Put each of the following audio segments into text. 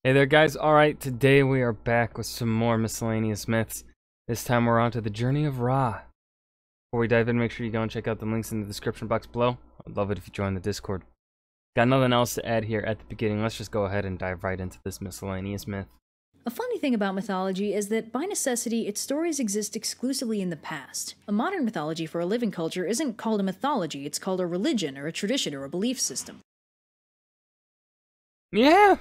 Hey there guys, alright, today we are back with some more miscellaneous myths. This time we're on to the journey of Ra. Before we dive in, make sure you go and check out the links in the description box below. I'd love it if you join the Discord. Got nothing else to add here at the beginning, let's just go ahead and dive right into this miscellaneous myth. A funny thing about mythology is that, by necessity, its stories exist exclusively in the past. A modern mythology for a living culture isn't called a mythology, it's called a religion, or a tradition, or a belief system. Yeah!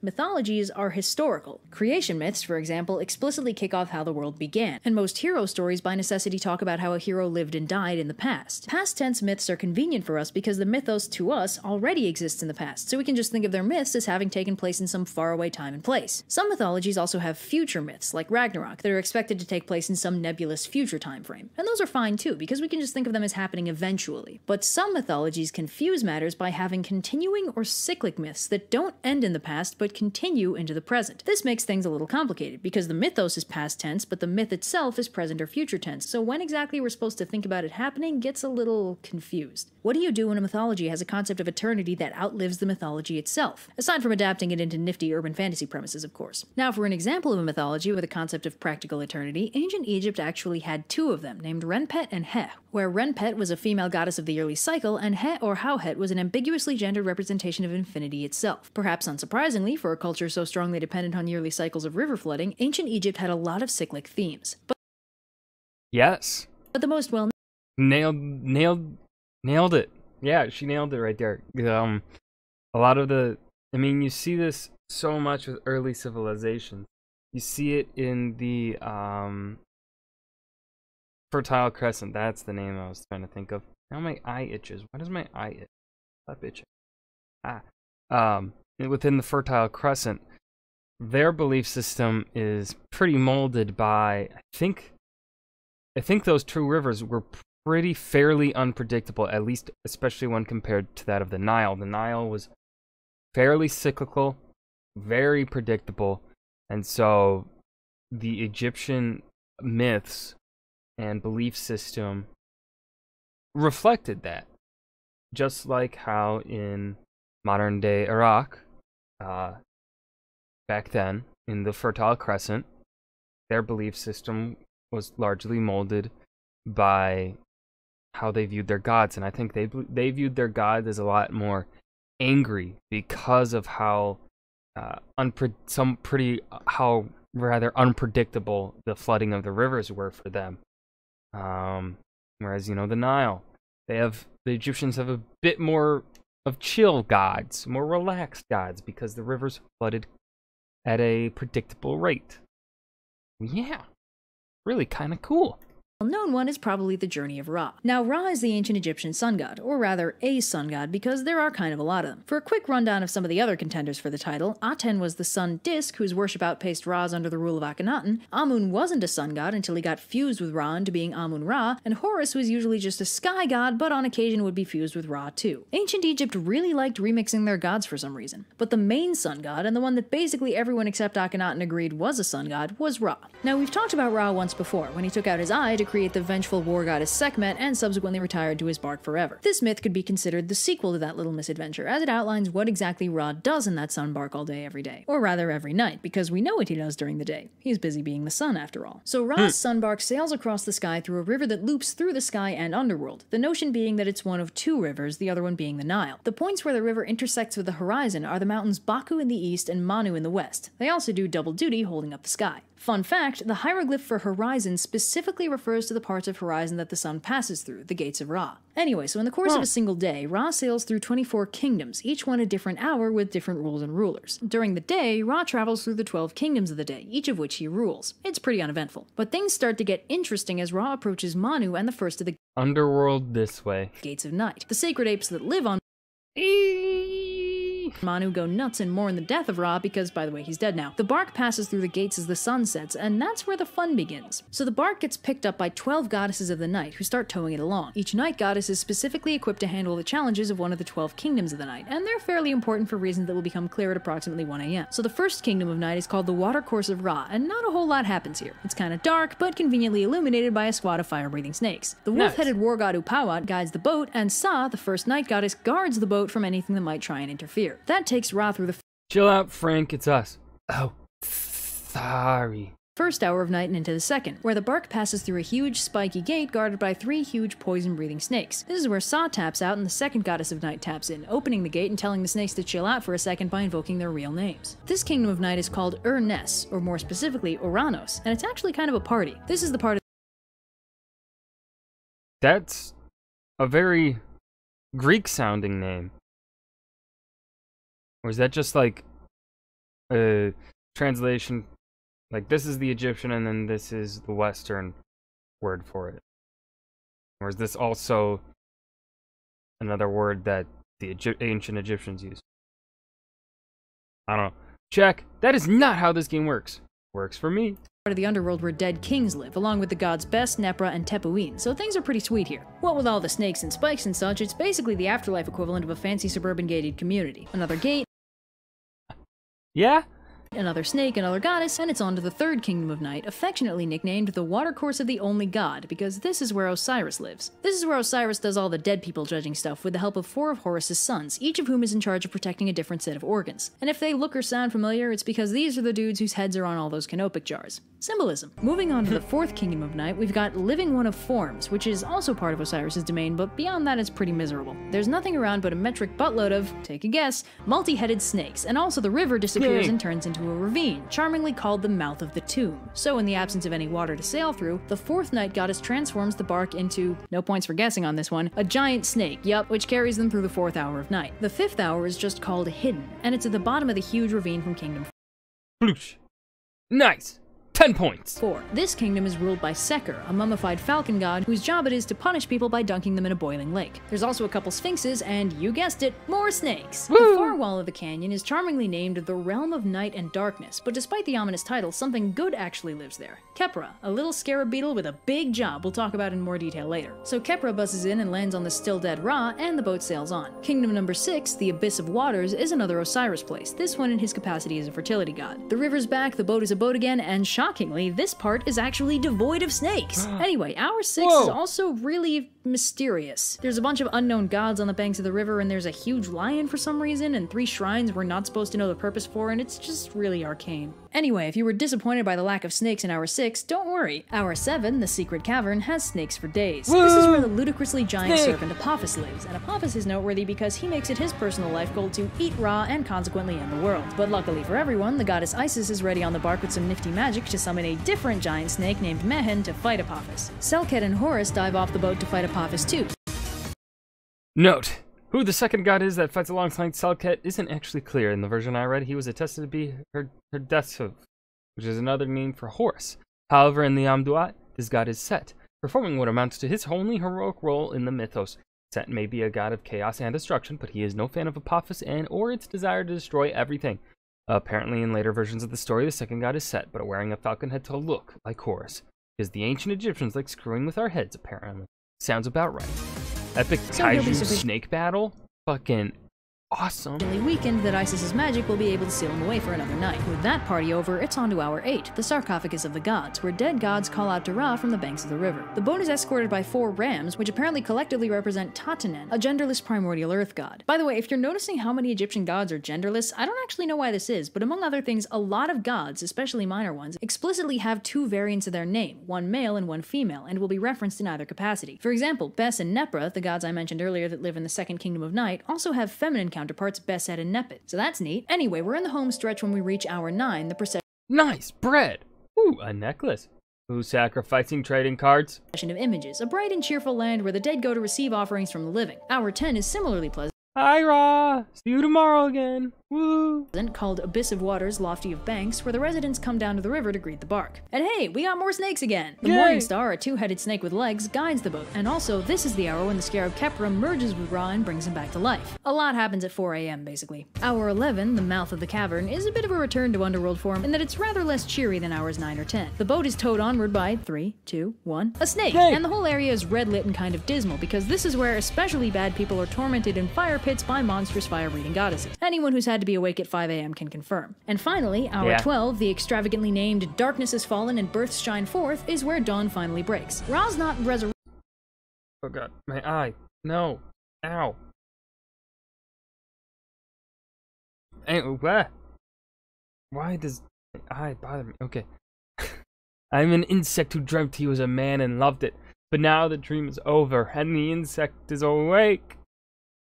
Mythologies are historical. Creation myths, for example, explicitly kick off how the world began, and most hero stories by necessity talk about how a hero lived and died in the past. Past tense myths are convenient for us because the mythos, to us, already exists in the past, so we can just think of their myths as having taken place in some faraway time and place. Some mythologies also have future myths, like Ragnarok, that are expected to take place in some nebulous future time frame. And those are fine too, because we can just think of them as happening eventually. But some mythologies confuse matters by having continuing or cyclic myths that don't end in the past, but continue into the present. This makes things a little complicated, because the mythos is past tense, but the myth itself is present or future tense, so when exactly we're supposed to think about it happening gets a little confused. What do you do when a mythology has a concept of eternity that outlives the mythology itself? Aside from adapting it into nifty urban fantasy premises, of course. Now, for an example of a mythology with a concept of practical eternity, ancient Egypt actually had two of them, named Renpet and He, where Renpet was a female goddess of the yearly cycle, and He or Hauhet was an ambiguously gendered representation of infinity itself. Perhaps unsurprisingly, for a culture so strongly dependent on yearly cycles of river flooding, ancient Egypt had a lot of cyclic themes. Yes. But the most well Nailed it. Yeah, she nailed it right there. A lot of you see this so much with early civilizations. You see it in the Fertile Crescent. That's the name I was trying to think of. Now my eye itches. Why does my eye itch? Stop itching. Within the Fertile Crescent, their belief system is pretty molded by, I think those two rivers were fairly unpredictable, at least especially when compared to that of the Nile. The Nile was fairly cyclical, very predictable, and so the Egyptian myths and belief system reflected that. Just like how in modern day Iraq, back then, in the Fertile Crescent, their belief system was largely molded by how they viewed their gods, and I think they viewed their gods as a lot more angry because of how rather unpredictable the flooding of the rivers were for them. Whereas, the Nile, the Egyptians have a bit more of chill gods, more relaxed gods, because the rivers flooded at a predictable rate. Yeah, really kind of cool. The known one is probably the journey of Ra. Now, Ra is the ancient Egyptian sun god, or rather, a sun god, because there are kind of a lot of them. For a quick rundown of some of the other contenders for the title, Aten was the sun disk, whose worship outpaced Ra's under the rule of Akhenaten. Amun wasn't a sun god until he got fused with Ra into being Amun-Ra, and Horus was usually just a sky god, but on occasion would be fused with Ra too. Ancient Egypt really liked remixing their gods for some reason. But the main sun god, and the one that basically everyone except Akhenaten agreed was a sun god, was Ra. Now, we've talked about Ra once before, when he took out his eye to create the vengeful war goddess Sekhmet and subsequently retired to his bark forever. This myth could be considered the sequel to that little misadventure, as it outlines what exactly Ra does in that sun bark all day every day. Or rather every night, because we know what he does during the day. He's busy being the sun after all. So Ra's sun bark sails across the sky through a river that loops through the sky and underworld, the notion being that it's one of two rivers, the other one being the Nile. The points where the river intersects with the horizon are the mountains Baku in the east and Manu in the west. They also do double duty holding up the sky. Fun fact, the hieroglyph for horizon specifically refers to the parts of horizon that the sun passes through, the gates of Ra. Anyway, so in the course of a single day, Ra sails through 24 kingdoms, each one a different hour with different rules and rulers. During the day, Ra travels through the 12 kingdoms of the day, each of which he rules. It's pretty uneventful. But things start to get interesting as Ra approaches Manu and the first of the underworld this way. Gates of Night. The sacred apes that live on Manu go nuts and mourn the death of Ra because, by the way, he's dead now. The bark passes through the gates as the sun sets, and that's where the fun begins. So the bark gets picked up by 12 goddesses of the night who start towing it along. Each night goddess is specifically equipped to handle the challenges of one of the 12 kingdoms of the night, and they're fairly important for reasons that will become clear at approximately 1 a.m. So the first kingdom of night is called the Watercourse of Ra, and not a whole lot happens here. It's kind of dark, but conveniently illuminated by a squad of fire-breathing snakes. The wolf-headed war god Upawat guides the boat, and Sa, the first night goddess, guards the boat from anything that might try and interfere. That takes Ra through the Chill out, Frank, it's us. Oh, sorry. First hour of night and into the second, where the bark passes through a huge spiky gate guarded by 3 huge poison-breathing snakes. This is where Sa taps out and the second goddess of night taps in, opening the gate and telling the snakes to chill out for a second by invoking their real names. This kingdom of night is called Ur-Nes, or more specifically Uranos, and it's actually kind of a party. This is the part of That's a very Greek-sounding name. Or is that just like a translation? Like, this is the Egyptian and then this is the Western word for it. Or is this also another word that the ancient Egyptians used? I don't know. Check. That is not how this game works. Works for me. Part of the underworld where dead kings live, along with the gods Bes, Nepra, and Tepuin, so things are pretty sweet here. What with all the snakes and spikes and such, it's basically the afterlife equivalent of a fancy suburban gated community. Another gate, Yeah? another snake, another goddess, and it's on to the third kingdom of night, affectionately nicknamed the Watercourse of the Only God, because this is where Osiris lives. This is where Osiris does all the dead people judging stuff with the help of 4 of Horus's sons, each of whom is in charge of protecting a different set of organs. And if they look or sound familiar, it's because these are the dudes whose heads are on all those canopic jars. Symbolism. Moving on to the fourth kingdom of night, we've got Living One of Forms, which is also part of Osiris's domain, but beyond that it's pretty miserable. There's nothing around but a metric buttload of, take a guess, multi-headed snakes, and also the river disappears and turns into a ravine, charmingly called the Mouth of the Tomb. So in the absence of any water to sail through, the fourth night goddess transforms the bark into, no points for guessing on this one, a giant snake, yup, which carries them through the 4th hour of night. The 5th hour is just called Hidden, and it's at the bottom of the huge ravine from Kingdom Bloosh. Nice. 10 points. 4. This kingdom is ruled by Seker, a mummified falcon god whose job it is to punish people by dunking them in a boiling lake. There's also a couple sphinxes and, you guessed it, more snakes. Woo! The far wall of the canyon is charmingly named the Realm of Night and Darkness, but despite the ominous title, something good actually lives there. Kepra, a little scarab beetle with a big job we'll talk about in more detail later. So Kepra buzzes in and lands on the still dead Ra, and the boat sails on. Kingdom number 6, the Abyss of Waters, is another Osiris place, this one in his capacity as a fertility god. The river's back, the boat is a boat again, and shockingly, this part is actually devoid of snakes. Anyway, hour 6 is also really mysterious. There's a bunch of unknown gods on the banks of the river, and there's a huge lion for some reason, and 3 shrines we're not supposed to know the purpose for, and it's just really arcane. Anyway, if you were disappointed by the lack of snakes in hour 6, don't worry. Hour 7, the secret cavern, has snakes for days. This is where the ludicrously giant serpent Apophis lives, and Apophis is noteworthy because he makes it his personal life goal to eat Ra and consequently end the world. But luckily for everyone, the goddess Isis is ready on the bark with some nifty magic to summon a different giant snake named Mehen to fight Apophis. Selket and Horus dive off the boat to fight Apophis too. Note: who the second god is that fights alongside Selket isn't actually clear. In the version I read, he was attested to be her death, which is another name for Horus. However, in the Amduat, this god is Set, performing what amounts to his only heroic role in the mythos. Set may be a god of chaos and destruction, but he is no fan of Apophis or its desire to destroy everything. Apparently, in later versions of the story, the second god is Set, but wearing a falcon head to look like Horus, because the ancient Egyptians like screwing with our heads, apparently. Sounds about right. Epic kaiju snake battle? Fucking awesome. Weakened that Isis's magic will be able to seal him away for another night. With that party over, it's on to hour 8, the sarcophagus of the gods, where dead gods call out to Ra from the banks of the river. The boat is escorted by 4 rams, which apparently collectively represent Tatanen, a genderless primordial earth god. By the way, if you're noticing how many Egyptian gods are genderless, I don't actually know why this is, but among other things, a lot of gods, especially minor ones, explicitly have 2 variants of their name, one male and one female, and will be referenced in either capacity. For example, Bes and Nepra, the gods I mentioned earlier that live in the second kingdom of night, also have feminine counterparts Beset and Nepet, so that's neat. Anyway, we're in the home stretch when we reach hour 9, the procession Nice bread! Ooh, a necklace. Who's sacrificing trading cards? of images, a bright and cheerful land where the dead go to receive offerings from the living. Hour 10 is similarly pleasant. Hi, Ra! See you tomorrow again. Woo! Called Abyss of Waters, Lofty of Banks, where the residents come down to the river to greet the bark. And hey, we got more snakes again! The Yay! Morning Star, a 2-headed snake with legs, guides the boat. And also, this is the hour when the scarab Kepra merges with Ra and brings him back to life. A lot happens at 4 AM, basically. Hour 11, the mouth of the cavern, is a bit of a return to underworld form in that it's rather less cheery than hours 9 or 10. The boat is towed onward by 3, 2, 1, a snake! And the whole area is red lit and kind of dismal because this is where especially bad people are tormented in fire pits by monstrous fire-breathing goddesses. Anyone who's had to be awake at 5 AM can confirm. And finally, hour 12, the extravagantly named Darkness Has Fallen and Births Shine Forth, is where dawn finally breaks. Ra's not resurrected. Oh god, my eye. No. Ow. What? Why does I bother me? Okay. I'm an insect who dreamt he was a man and loved it. But now the dream is over, and the insect is awake.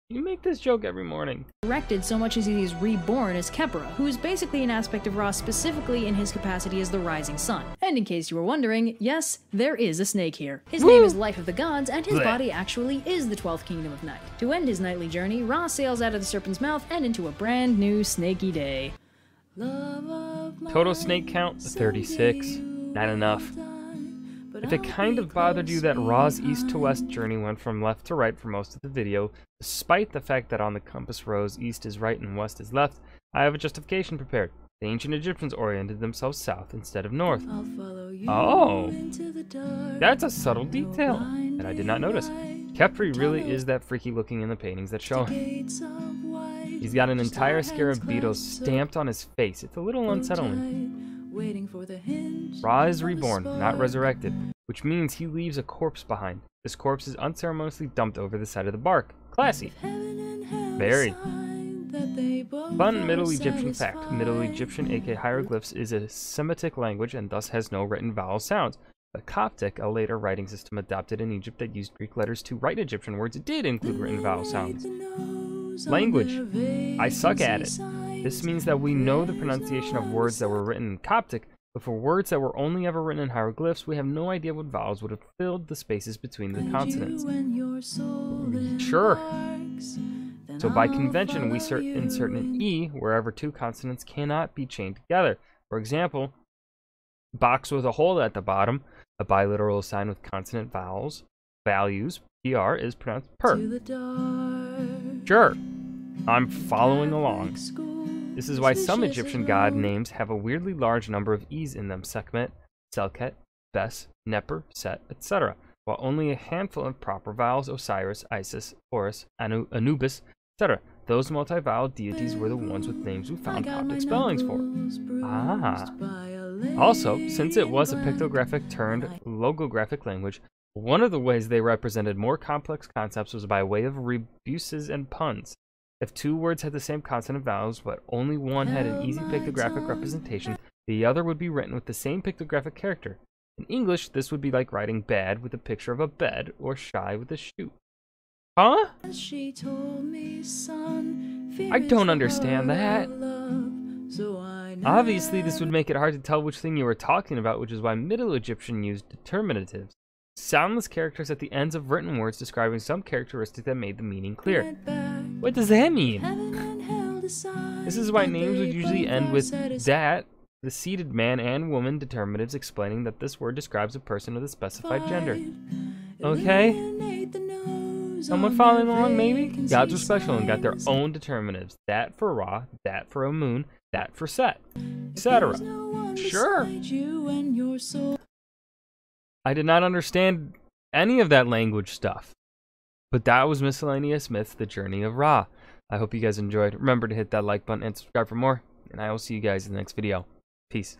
You make this joke every morning. Resurrected so much as he is reborn as Kepra, who is basically an aspect of Ra specifically in his capacity as the rising sun. And in case you were wondering, yes, there is a snake here. His name is Life of the Gods, and his body actually is the 12th kingdom of night. To end his nightly journey, Ra sails out of the serpent's mouth and into a brand new snaky day. Total snake count, 36. Not enough. If it kind of bothered you that Ra's east to west journey went from left to right for most of the video, despite the fact that on the compass rose east is right and west is left, I have a justification prepared. The ancient Egyptians oriented themselves south instead of north. Oh, that's a subtle detail that I did not notice. Khepri really is that freaky looking in the paintings that show him. He's got an entire scarab beetle stamped on his face. It's a little unsettling. Ra is reborn, not resurrected, which means he leaves a corpse behind. This corpse is unceremoniously dumped over the side of the bark. Classy. Very. Fun Middle Egyptian fact. Middle Egyptian, aka hieroglyphs, is a Semitic language and thus has no written vowel sounds. But Coptic, a later writing system adopted in Egypt that used Greek letters to write Egyptian words, did include written vowel sounds. Language. I suck at it. This means that we know the pronunciation of words that were written in Coptic, but for words that were only ever written in hieroglyphs, we have no idea what vowels would have filled the spaces between the consonants. Sure. So by convention, we insert an E wherever two consonants cannot be chained together. For example, box with a hole at the bottom, a biliteral sign with consonant vowels, values, PR is pronounced per. Sure. I'm following along. This is why some Egyptian god names have a weirdly large number of E's in them: Sekhmet, Selket, Bes, Neper, Set, etc., while only a handful of proper vowels: Osiris, Isis, Horus, Anubis, etc. Those multi-vowel deities were the ones with names we found Coptic spellings for. Ah. Also, since it was a pictographic turned logographic language, one of the ways they represented more complex concepts was by way of rebuses and puns. If two words had the same consonant vowels, but only one had an easy pictographic representation, the other would be written with the same pictographic character. In English, this would be like writing bad with a picture of a bed, or shy with a shoe. Huh? I don't understand that. Obviously, this would make it hard to tell which thing you were talking about, which is why Middle Egyptian used determinatives. Soundless characters at the ends of written words describing some characteristic that made the meaning clear. What does that mean? This is why names would usually end with that, the seated man and woman determinatives explaining that this word describes a person of the specified gender. Okay? Someone following along, maybe? Gods are special and got their own determinatives. That for Ra, that for a moon, that for Set, etc. Sure. I did not understand any of that language stuff. But that was Miscellaneous Myths, The Journey of Ra. I hope you guys enjoyed. Remember to hit that like button and subscribe for more, and I will see you guys in the next video. Peace.